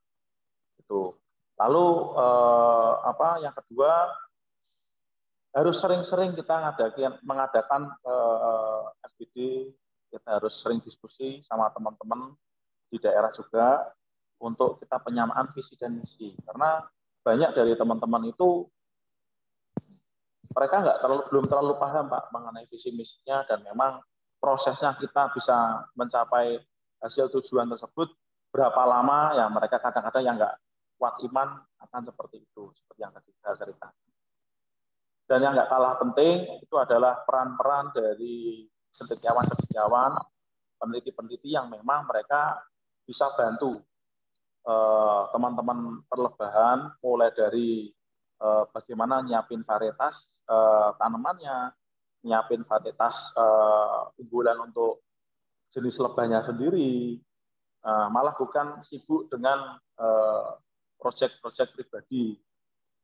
Itu. Lalu yang kedua harus sering-sering kita mengadakan FGD, kita harus sering diskusi sama teman-teman di daerah juga untuk kita penyamaan visi dan misi. Karena banyak dari teman-teman itu mereka belum terlalu paham Pak mengenai visi misinya, dan memang prosesnya kita bisa mencapai hasil tujuan tersebut berapa lama ya, mereka kadang-kadang yang nggak kuat iman akan seperti itu, seperti yang tadi saya ceritakan. Dan yang nggak kalah penting itu adalah peran-peran dari cendekiawan-cendekiawan, peneliti-peneliti yang memang mereka bisa bantu teman-teman perlebahan, mulai dari bagaimana nyiapin varietas tanamannya, nyiapin varietas unggulan untuk jenis lebahnya sendiri, malah bukan sibuk dengan proyek-proyek pribadi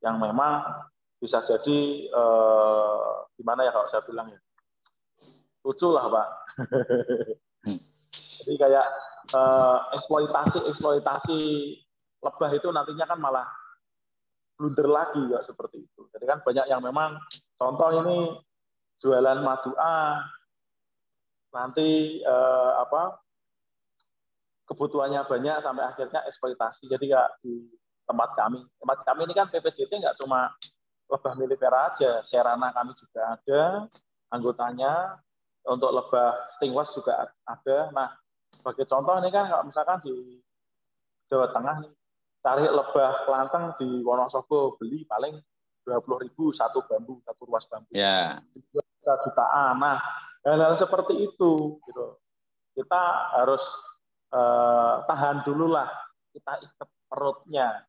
yang memang bisa jadi gimana ya kalau saya bilang ya, lucu lah Pak. Jadi kayak eksploitasi lebah itu nantinya kan malah blunder lagi ya, seperti itu. Jadi kan banyak yang memang contoh ini jualan madu A, nanti kebutuhannya banyak sampai akhirnya eksploitasi. Jadi ya di tempat kami ini kan PPJT nggak cuma lebah melipera aja, serana kami juga ada anggotanya, untuk lebah stingwas juga ada. Nah, sebagai contoh ini kan kalau misalkan di Jawa Tengah nih, cari lebah kelanteng di Wonosobo beli paling 20.000 satu ruas bambu. Ya. Yeah. Jutaan. Nah, hal-hal seperti itu gitu. Kita harus tahan dulu lah, kita ikat perutnya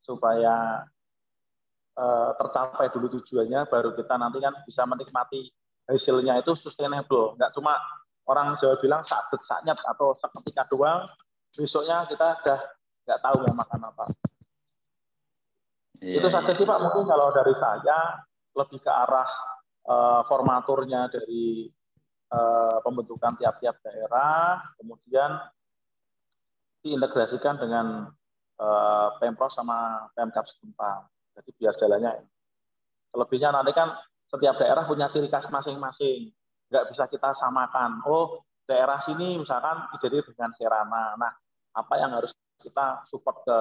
supaya tercapai dulu tujuannya, baru kita nanti kan bisa menikmati hasilnya itu sustainable. Nggak cuma orang Jawa bilang sadet-saknyet atau seketika doang, besoknya kita udah nggak tahu mau makan apa. Itu saja sih Pak, mungkin kalau dari saya lebih ke arah formaturnya dari pembentukan tiap-tiap daerah, kemudian diintegrasikan dengan Pemprov sama Pemkab setempat. Jadi biar jalannya. Selebihnya nanti kan setiap daerah punya ciri khas masing-masing. Nggak bisa kita samakan. Oh, daerah sini misalkan identik dengan serana. Nah, apa yang harus kita support ke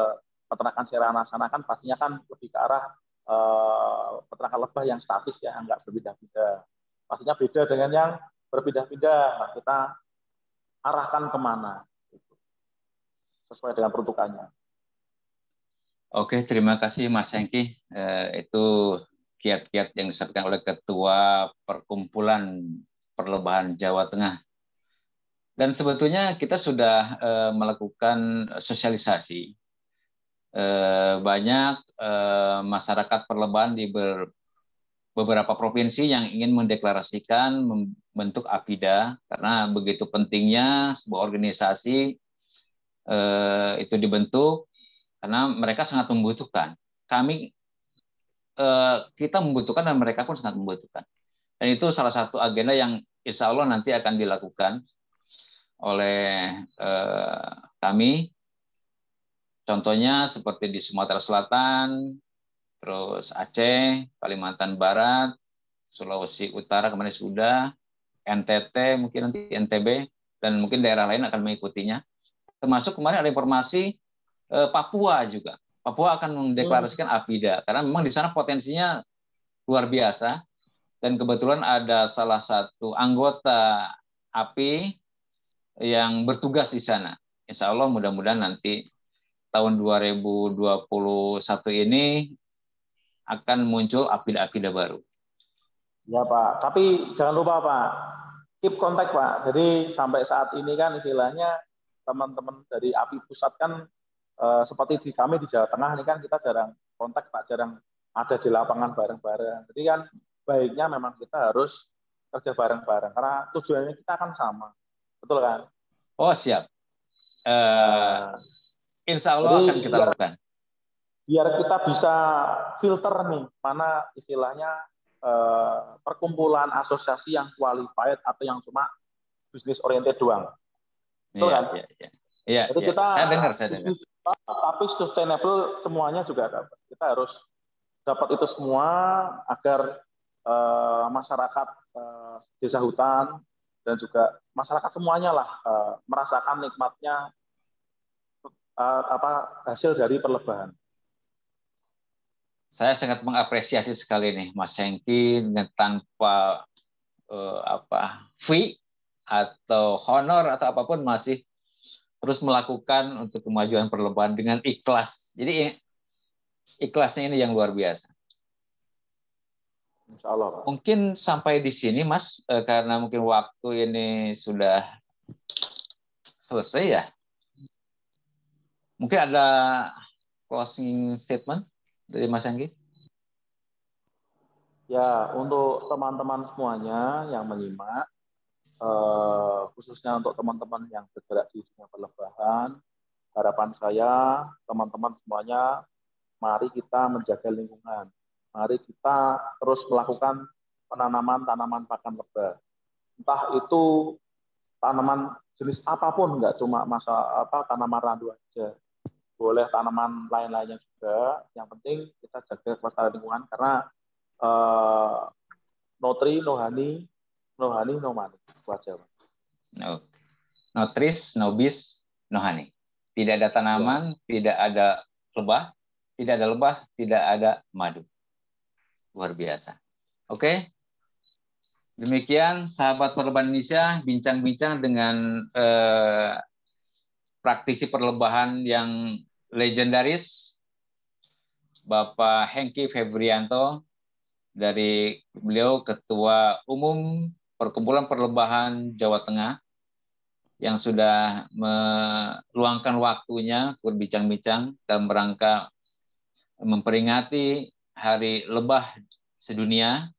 peternakan serana sana kan pastinya kan lebih ke arah peternakan lebah yang statis ya, nggak berpindah-pindah. Pastinya beda dengan yang berpindah-pindah. Nah, kita arahkan kemana? Sesuai dengan peruntukannya. Oke, terima kasih Mas Hengki. Itu kiat-kiat yang disampaikan oleh Ketua Perkumpulan Perlebahan Jawa Tengah. Dan sebetulnya kita sudah melakukan sosialisasi. Banyak masyarakat perlebahan di beberapa provinsi yang ingin mendeklarasikan membentuk APIDA, karena begitu pentingnya sebuah organisasi itu dibentuk, karena mereka sangat membutuhkan. Kita membutuhkan dan mereka pun sangat membutuhkan. Dan itu salah satu agenda yang insya Allah nanti akan dilakukan oleh kami. Contohnya seperti di Sumatera Selatan, terus Aceh, Kalimantan Barat, Sulawesi Utara kemarin sudah, NTT, mungkin nanti NTB, dan mungkin daerah lain akan mengikutinya. Termasuk kemarin ada informasi Papua juga. Papua akan mendeklarasikan APIDA karena memang di sana potensinya luar biasa, dan kebetulan ada salah satu anggota API yang bertugas di sana. Insya Allah mudah-mudahan nanti tahun 2021 ini akan muncul APIDA baru. Ya Pak, tapi jangan lupa Pak, keep kontak Pak. Jadi sampai saat ini kan istilahnya teman-teman dari API pusat kan seperti di kami di Jawa Tengah ini kan kita jarang kontak Pak, jarang ada di lapangan bareng-bareng. Jadi kan baiknya memang kita harus kerja bareng-bareng karena tujuannya kita akan sama, betul kan? Oh siap. Insya Allah Jadi akan kita lakukan. Biar kita bisa filter nih mana istilahnya perkumpulan asosiasi yang qualified atau yang cuma bisnis oriented doang. Betul kan? Iya. Jadi kita saya dengar. Tapi sustainable semuanya juga dapat. Kita harus dapat itu semua agar masyarakat desa hutan dan juga masyarakat semuanya lah merasakan nikmatnya hasil dari perlebahan. Saya sangat mengapresiasi sekali nih Mas Hengki dengan tanpa fee atau honor atau apapun masih terus melakukan untuk kemajuan perlebahan dengan ikhlas. Jadi ikhlasnya ini yang luar biasa. Insya Allah. Mungkin sampai di sini Mas, karena mungkin waktu ini sudah selesai ya. Mungkin ada closing statement dari Mas Hengki? Ya, untuk teman-teman semuanya yang menyimak, khususnya untuk teman-teman yang bergerak di dunia perlebahan, harapan saya, teman-teman semuanya, mari kita menjaga lingkungan. Mari kita terus melakukan penanaman tanaman pakan lebah. Entah itu tanaman jenis apapun, nggak cuma tanaman randu aja. Boleh tanaman lain-lainnya juga. Yang penting kita jaga kelestarian lingkungan karena no tree, no honey, no honey, no money. Itu aja. No trees, no bees, no honey. Tidak ada tanaman, tidak ada lebah. Tidak ada lebah, tidak ada madu. Luar biasa. Oke. Demikian sahabat perlebahan Indonesia bincang-bincang dengan praktisi perlebahan yang legendaris Bapak Hengki Febrianto, dari beliau Ketua Umum Perkumpulan Perlebahan Jawa Tengah yang sudah meluangkan waktunya berbincang-bincang dalam rangka memperingati Hari Lebah Sedunia.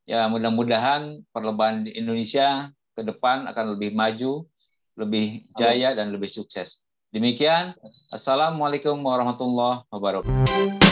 Ya, mudah-mudahan perlebahan di Indonesia ke depan akan lebih maju, lebih jaya, dan lebih sukses. Demikian, Assalamualaikum warahmatullahi wabarakatuh.